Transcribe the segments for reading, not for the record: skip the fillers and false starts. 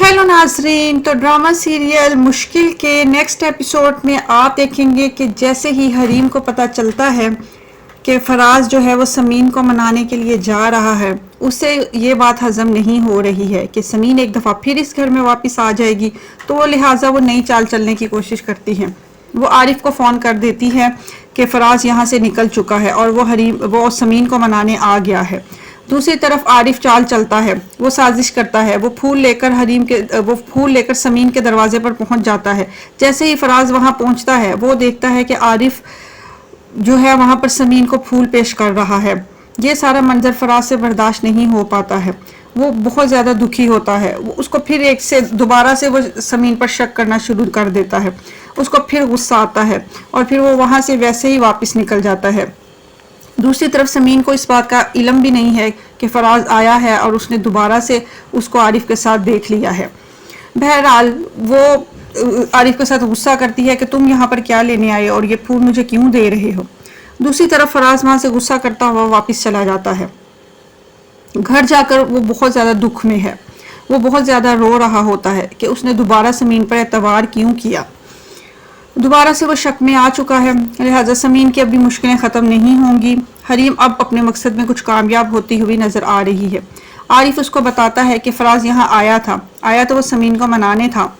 Hello नाजरीन, तो drama serial मुश्किल के नेक्स्ट एपिसोड में आप देखेंगे कि जैसे ही हरीम को पता चलता है कि फराज जो है वो समीन को मनाने के लिए जा रहा है, उसे ये बात हजम नहीं हो रही है कि समीन एक दफ़ा फिर इस घर में वापस आ जाएगी, तो वो लिहाजा वो नई चाल चलने की कोशिश करती है। वो आरिफ को फ़ोन कर देती है कि फराज यहाँ से निकल चुका है और वो समीन को मनाने आ गया है। दूसरी तरफ आरिफ चाल चलता है, वो साजिश करता है, वो फूल लेकर समीन के दरवाजे पर पहुंच जाता है। जैसे ही फराज वहां पहुंचता है, वो देखता है कि आरिफ जो है वहां पर समीन को फूल पेश कर रहा है। ये सारा मंजर फराज से बर्दाश्त नहीं हो पाता है, वो बहुत ज़्यादा दुखी होता है। उसको फिर दोबारा से वो समीन पर शक करना शुरू कर देता है। उसको फिर गुस्सा आता है और फिर वो वहां से वैसे ही वापस निकल जाता है। दूसरी तरफ समीन को इस बात का इल्म भी नहीं है कि फराज आया है और उसने दोबारा से उसको आरिफ के साथ देख लिया है। बहरहाल वो आरिफ के साथ गुस्सा करती है कि तुम यहाँ पर क्या लेने आए और ये फूल मुझे क्यों दे रहे हो। दूसरी तरफ फराज वहाँ से गुस्सा करता हुआ वापस चला जाता है। घर जाकर वो बहुत ज़्यादा दुख में है, वो बहुत ज़्यादा रो रहा होता है कि उसने दोबारा समीन पर एतबार क्यों किया। दोबारा से वो शक में आ चुका है, लिहाजा समीन की अभी मुश्किलें ख़त्म नहीं होंगी। हरीम अब अपने मकसद में कुछ कामयाब होती हुई नज़र आ रही है। आरिफ उसको बताता है कि फराज यहाँ आया तो वो समीन को मनाने था,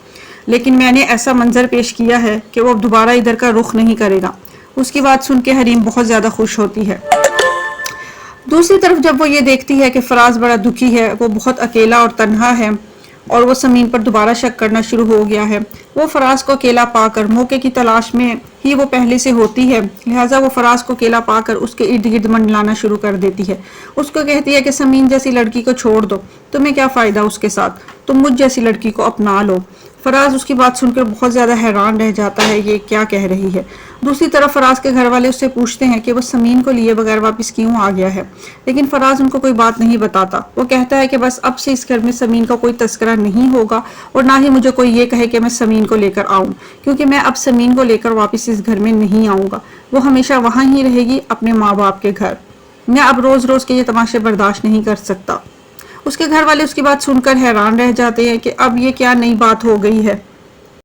लेकिन मैंने ऐसा मंजर पेश किया है कि वो अब दोबारा इधर का रुख नहीं करेगा। उसकी बात सुन के हरीम बहुत ज़्यादा खुश होती है। दूसरी तरफ जब वो ये देखती है कि फराज बड़ा दुखी है, वो बहुत अकेला और तन्हा है और वो समीन पर दोबारा शक करना शुरू हो गया है। वो फराज को अकेला पाकर मौके की तलाश में ही वो पहले से होती है, लिहाजा वो फराज को अकेला पाकर उसके इर्द गिर्द मंडलाना शुरू कर देती है। उसको कहती है कि समीन जैसी लड़की को छोड़ दो, तुम्हें क्या फ़ायदा उसके साथ, तुम मुझ जैसी लड़की को अपना लो। फराज उसकी बात सुनकर बहुत ज़्यादा हैरान रह जाता है, ये क्या कह रही है। दूसरी तरफ फराज के घर वाले उससे पूछते हैं कि वो समीन को लिए बगैर वापस क्यों आ गया है, लेकिन फराज उनको कोई बात नहीं बताता। वो कहता है कि बस अब से इस घर में समीन का कोई तस्करा नहीं होगा और ना ही मुझे कोई ये कहे कि मैं समीन को लेकर आऊँ, क्योंकि मैं अब समीन को लेकर वापस इस घर में नहीं आऊँगा। वो हमेशा वहाँ ही रहेगी अपने माँ बाप के घर। मैं अब रोज़ रोज़ के ये तमाशे बर्दाश्त नहीं कर सकता। उसके घर वाले उसकी बात सुनकर हैरान रह जाते हैं कि अब ये क्या नई बात हो गई है।